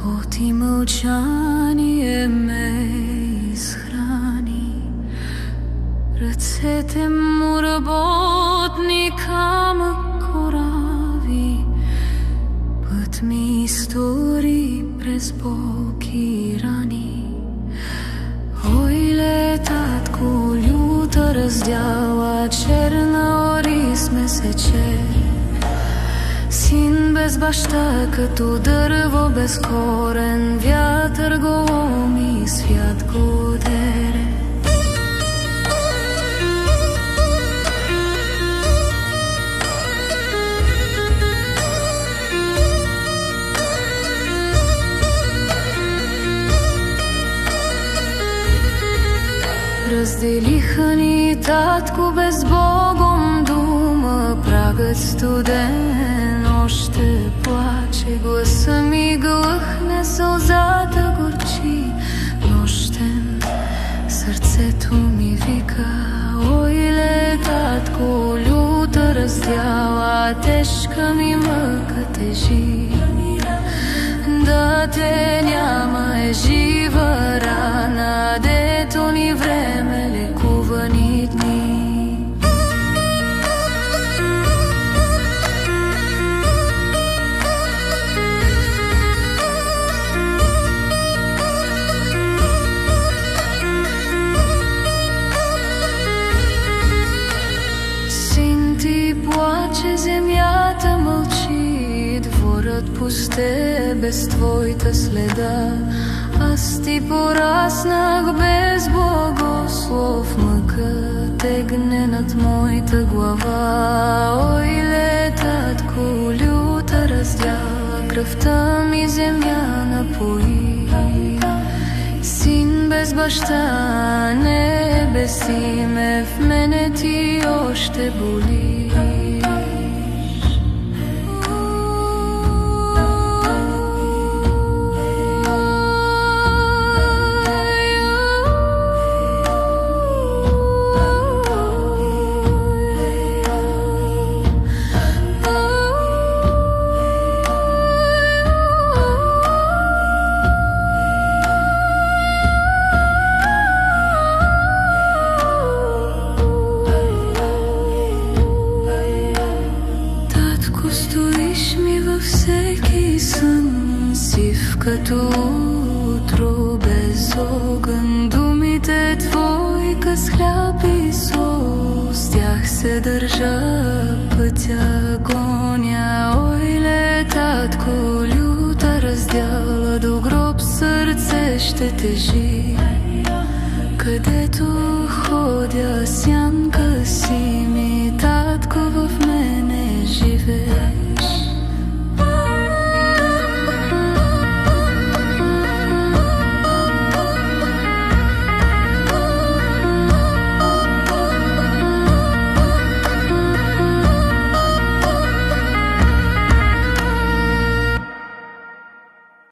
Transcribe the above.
Господ и мълчание ме изхрани. Ръцете му работни камък корави, път ми изтори през болки рани. Ой, татко, люта раздяла, черна ориз ме сече. Син без баща, като дърво без корен, вятър го ломи, свят го дере. Разделиха ни, татко, без Богом дума, прагът студен още плаче, гласа ми глъхне, сълзата горчи. Нощем сърцето ми вика, ой, татко, люта раздяла, тежка ми мъка тежи. Да те няма е жива рана, дето ни време лекувани дни. Син ти плаче, земята мълчи, дворът пусте без твоята следа. Аз ти пораснах без благослов, мъка тегне над моята глава. Ой, татко, люта раздяла, кръвта ми земя напои. Син без баща, не без име, в мене ти още боли. Стоиш ми във всеки сън, сив като утро без огън. Думите твои къс хляб и сол, с тях се държа, пътя гоня. Ой, татко, люта раздяла, до гроб сърце ще тежи. Къде